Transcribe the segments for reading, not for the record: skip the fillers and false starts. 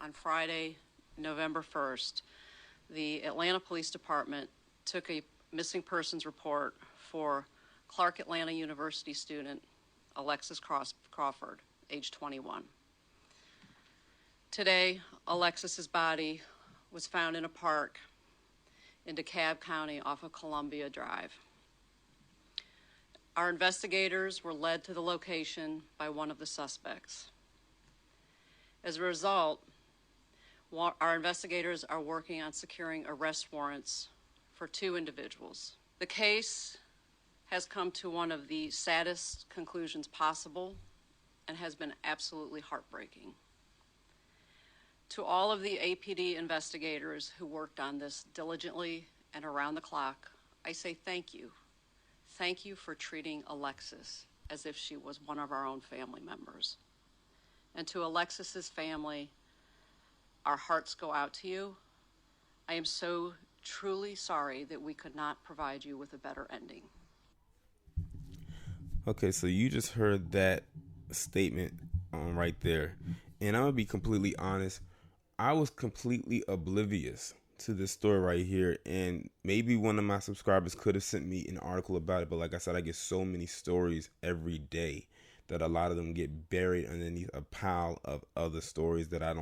on Friday, November 1st, the Atlanta Police Department took a missing persons report for Clark Atlanta University student Alexis Crawford, age 21. Today, Alexis's body was found in a park in DeKalb County off of Columbia Drive. Our investigators were led to the location by one of the suspects. As a result, our investigators are working on securing arrest warrants for 2 individuals. The case has come to one of the saddest conclusions possible and has been absolutely heartbreaking. To all of the APD investigators who worked on this diligently and around the clock, I say thank you. Thank you for treating Alexis as if she was one of our own family members. And to Alexis's family, our hearts go out to you. I am so truly sorry that we could not provide you with a better ending. Okay, so you just heard that statement right there. And I'm going to be completely honest. I was completely oblivious to this story right here. And maybe one of my subscribers could have sent me an article about it. But like I said, I get so many stories every day that a lot of them get buried underneath a pile of other stories that I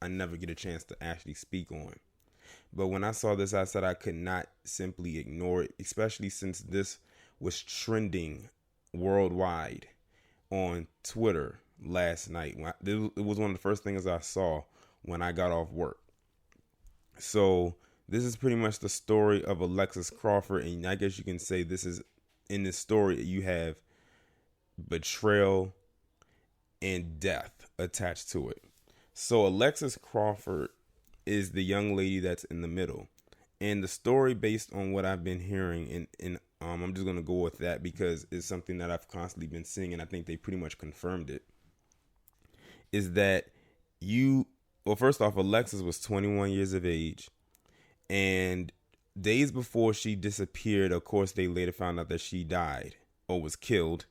never get a chance to actually speak on. But when I saw this, I said I could not simply ignore it, especially since this was trending worldwide on Twitter last night. It was one of the first things I saw when I got off work. So this is pretty much the story of Alexis Crawford, and I guess you can say this is, in this story, you have betrayal and death attached to it. So Alexis Crawford is the young lady that's in the middle, and the story, based on what I've been hearing, and I'm just going to go with that because it's something that I've constantly been seeing, and I think they pretty much confirmed it, is that first off, Alexis was 21 years of age, and days before she disappeared, of course, they later found out that she died or was killed,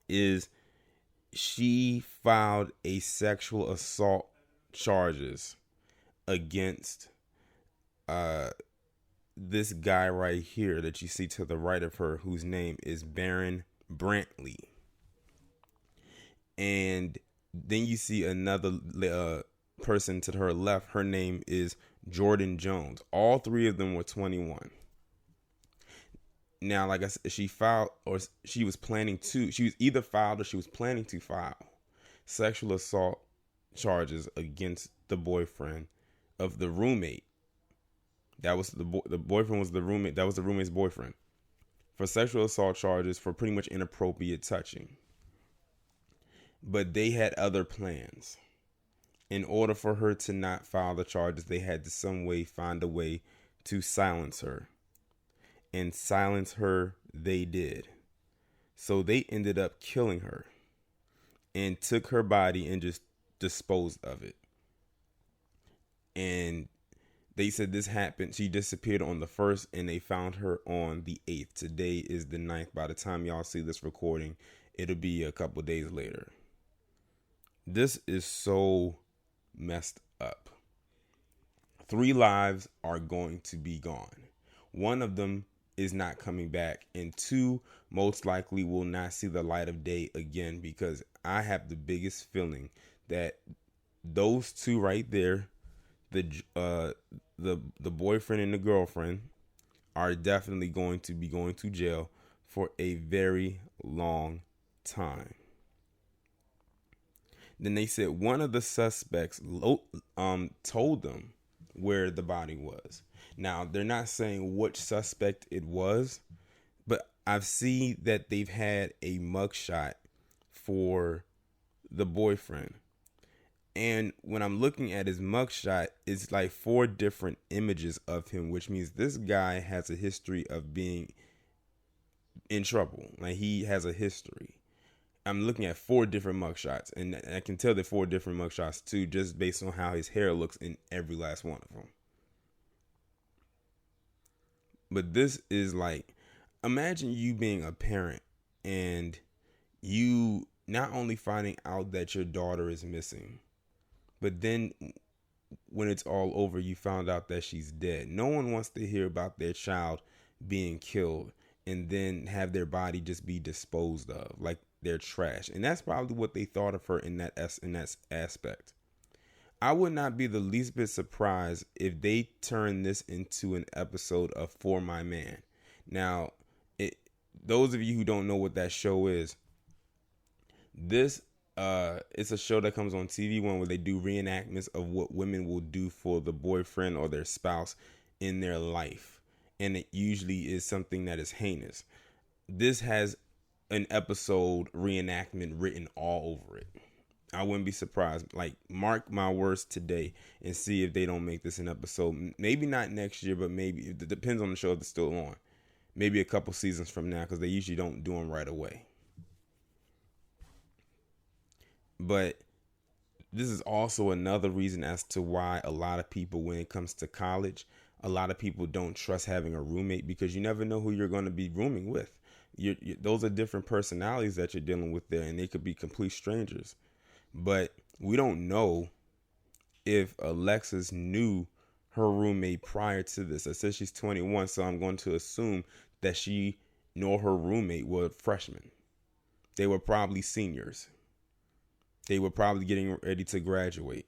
is she filed a sexual assault charges against this guy right here that you see to the right of her, whose name is Baron Brantley. And then you see another person to her left. Her name is Jordan Jones. All 3 of them were 21. Now, like I said, she was either filed or she was planning to file sexual assault charges against the boyfriend of the roommate. That was the boyfriend was the roommate. That was the roommate's boyfriend, for sexual assault charges for pretty much inappropriate touching. But they had other plans. In order for her to not file the charges, they had to some way find a way to silence her. And silence her they did. So they ended up killing her and took her body and just disposed of it. And they said this happened. She disappeared on the 1st and they found her on the 8th. Today is the 9th. By the time y'all see this recording, it'll be a couple days later. This is so messed up. 3 lives are going to be gone. One of them is not coming back, and 2 most likely will not see the light of day again, because I have the biggest feeling that those 2 right there, the boyfriend and the girlfriend, are definitely going to be going to jail for a very long time. Then they said one of the suspects told them where the body was. Now, they're not saying which suspect it was, but I've seen that they've had a mugshot for the boyfriend. And when I'm looking at his mugshot, it's like 4 different images of him, which means this guy has a history of being in trouble. Like, he has a history. I'm looking at 4 different mugshots, and I can tell they're 4 different mugshots too, just based on how his hair looks in every last one of them. But this is like, imagine you being a parent and you not only finding out that your daughter is missing, But then when it's all over, you found out that she's dead. No one wants to hear about their child being killed and then have their body just be disposed of like they're trash. And that's probably what they thought of her in that aspect. I would not be the least bit surprised if they turn this into an episode of For My Man. Now, those of you who don't know what that show is, this it's a show that comes on TV One where they do reenactments of what women will do for the boyfriend or their spouse in their life. And it usually is something that is heinous. This has an episode reenactment written all over it. I wouldn't be surprised. Like, mark my words today and see if they don't make this an episode. Maybe not next year, but maybe. It depends on the show if it's still on. Maybe a couple seasons from now, because they usually don't do them right away. But this is also another reason as to why a lot of people, when it comes to college, a lot of people don't trust having a roommate, because you never know who you're going to be rooming with. Those are different personalities that you're dealing with there, and they could be complete strangers. But we don't know if Alexis knew her roommate prior to this. I said she's 21, so I'm going to assume that she nor her roommate were freshmen. They were probably seniors. They were probably getting ready to graduate.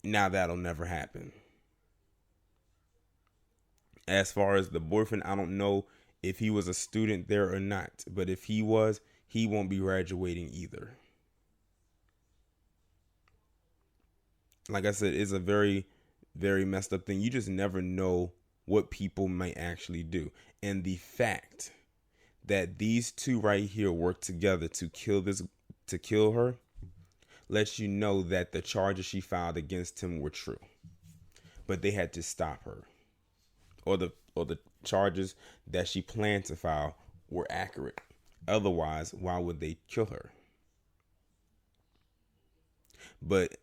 Now that'll never happen. As far as the boyfriend, I don't know if he was a student there or not. But if he was, he won't be graduating either. Like I said, it's a very, very messed up thing. You just never know what people might actually do. And the fact that these two right here worked together to kill her, lets you know that the charges she filed against him were true. But they had to stop her. Or the charges that she planned to file were accurate. Otherwise, why would they kill her? But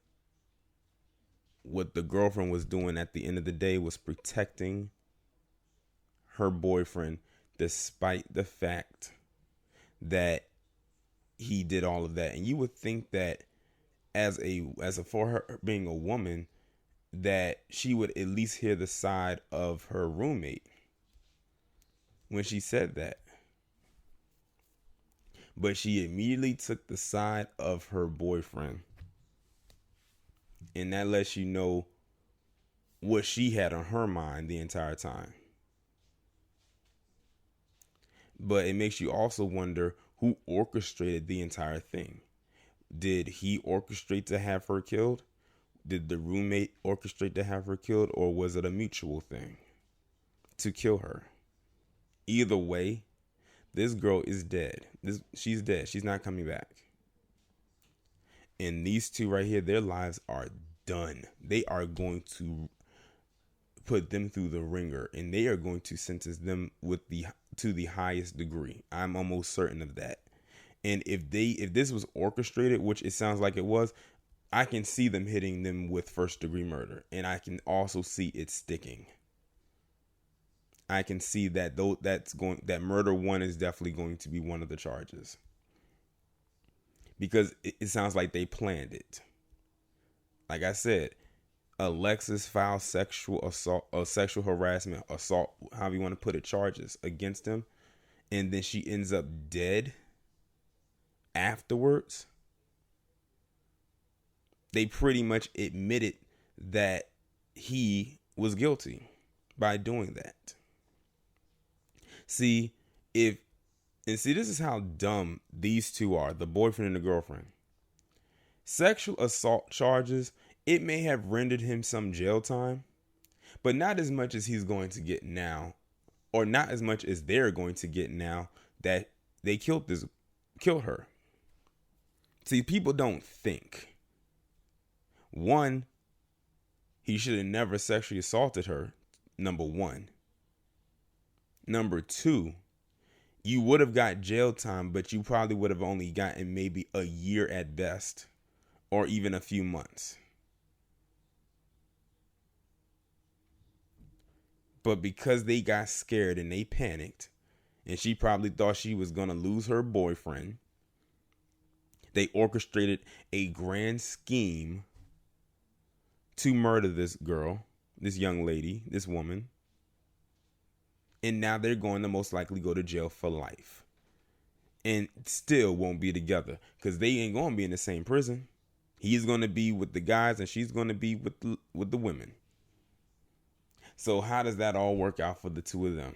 what the girlfriend was doing at the end of the day was protecting her boyfriend, despite the fact that he did all of that. And you would think that for her being a woman, that she would at least hear the side of her roommate when she said that. But she immediately took the side of her boyfriend. And that lets you know what she had on her mind the entire time. But it makes you also wonder who orchestrated the entire thing. Did he orchestrate to have her killed? Did the roommate orchestrate to have her killed? Or was it a mutual thing to kill her? Either way, this girl is dead. She's dead. She's not coming back. And these two right here, their lives are done. They are going to put them through the ringer, and they are going to sentence them to the highest degree. I'm almost certain of that. And if this was orchestrated, which it sounds like it was, I can see them hitting them with first degree murder, and I can also see it sticking. I can see that that murder one is definitely going to be one of the charges. Because it sounds like they planned it. Like I said, Alexis filed sexual assault or sexual harassment, assault, however you want to put it, charges against him. And then she ends up dead afterwards. They pretty much admitted that he was guilty by doing that. See, this is how dumb these two are, the boyfriend and the girlfriend. Sexual assault charges, it may have rendered him some jail time, but not as much as he's going to get now, or not as much as they're going to get now that they killed her. See, people don't think. One, he should have never sexually assaulted her, number one. Number two, you would have got jail time, but you probably would have only gotten maybe a year at best, or even a few months. But because they got scared and they panicked, and she probably thought she was going to lose her boyfriend, they orchestrated a grand scheme to murder this girl, this young lady, this woman. And now they're going to most likely go to jail for life. And still won't be together because they ain't going to be in the same prison. He's going to be with the guys and she's going to be with the women. So how does that all work out for the two of them?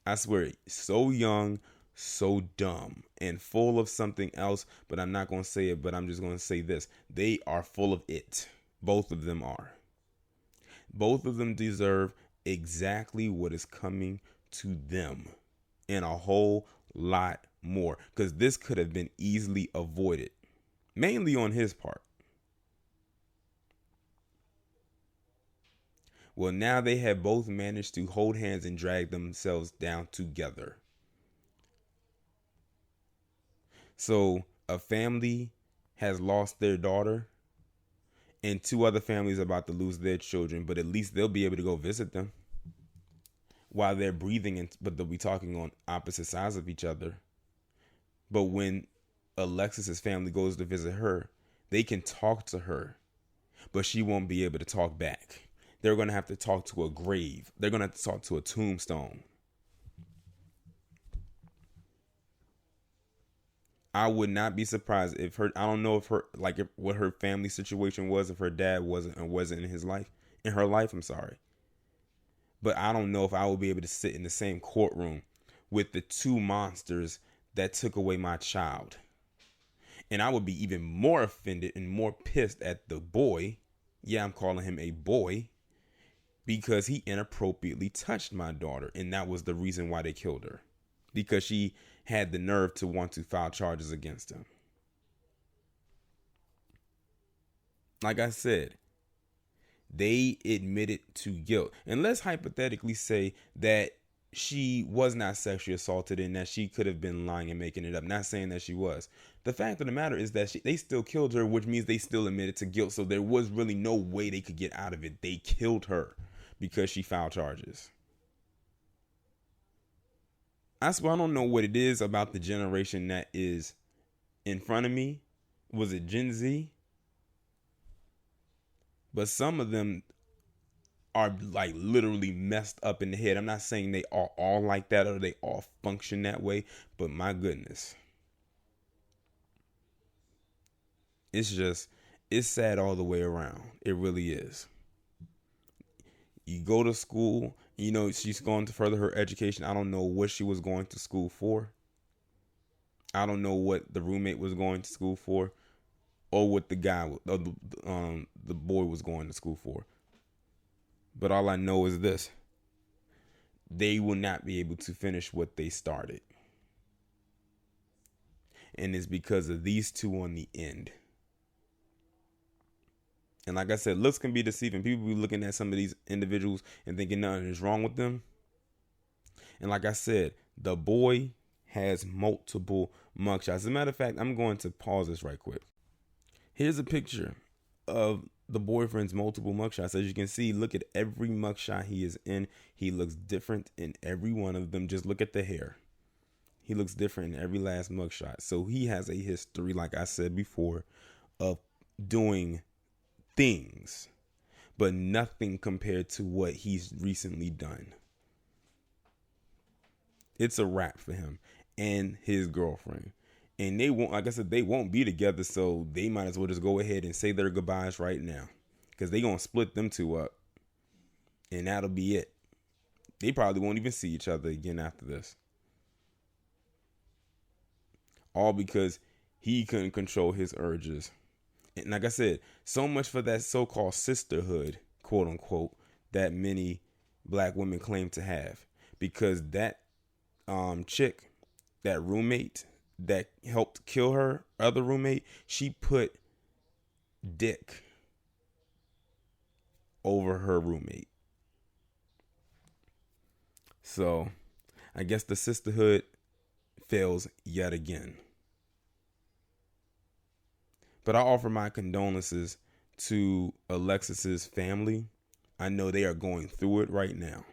I swear, so young, so dumb, and full of something else, but I'm not going to say it, but I'm just going to say this. They are full of it. Both of them are. Both of them deserve exactly what is coming to them and a whole lot more, because this could have been easily avoided, mainly on his part. Well, now they have both managed to hold hands and drag themselves down together. So a family has lost their daughter and two other families are about to lose their children, but at least they'll be able to go visit them while they're breathing, but they'll be talking on opposite sides of each other. But when Alexis's family goes to visit her, they can talk to her, but she won't be able to talk back. They're going to have to talk to a grave. They're going to have to talk to a tombstone. I would not be surprised if I don't know if what her family situation was, if her dad wasn't in her life, I'm sorry. But I don't know if I would be able to sit in the same courtroom with the two monsters that took away my child. And I would be even more offended and more pissed at the boy. Yeah, I'm calling him a boy. Because he inappropriately touched my daughter. And that was the reason why they killed her. Because she had the nerve to want to file charges against him. Like I said, they admitted to guilt. And let's hypothetically say that she was not sexually assaulted and that she could have been lying and making it up. Not saying that she was. The fact of the matter is that they still killed her, which means they still admitted to guilt. So there was really no way they could get out of it. They killed her because she filed charges. I swear I don't know what it is about the generation that is in front of me. Was it Gen Z? But some of them are like literally messed up in the head. I'm not saying they are all like that or they all function that way, but my goodness. It's sad all the way around. It really is. You go to school, she's going to further her education. I don't know what she was going to school for. I don't know what the roommate was going to school for or what the boy was going to school for. But all I know is this. They will not be able to finish what they started. And it's because of these two on the end. And like I said, looks can be deceiving. People be looking at some of these individuals and thinking nothing is wrong with them. And like I said, the boy has multiple mugshots. As a matter of fact, I'm going to pause this right quick. Here's a picture of the boyfriend's multiple mugshots. As you can see, look at every mugshot he is in. He looks different in every one of them. Just look at the hair. He looks different in every last mugshot. So he has a history, like I said before, of doing things, but nothing compared to what he's recently done. It's a wrap for him and his girlfriend. And they won't, like I said, they won't be together, so they might as well just go ahead and say their goodbyes right now. Because they're going to split them two up. And that'll be it. They probably won't even see each other again after this. All because he couldn't control his urges. And like I said, so much for that so-called sisterhood, quote unquote, that many black women claim to have. Because that chick, that roommate that helped kill her other roommate, she put dick over her roommate. So I guess the sisterhood fails yet again. But I offer my condolences to Alexis's family. I know they are going through it right now.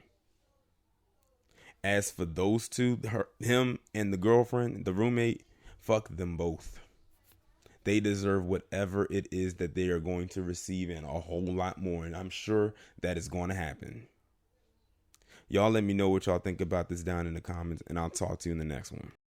As for those two, him and the girlfriend, the roommate, fuck them both. They deserve whatever it is that they are going to receive and a whole lot more. And I'm sure that is going to happen. Y'all let me know what y'all think about this down in the comments, and I'll talk to you in the next one.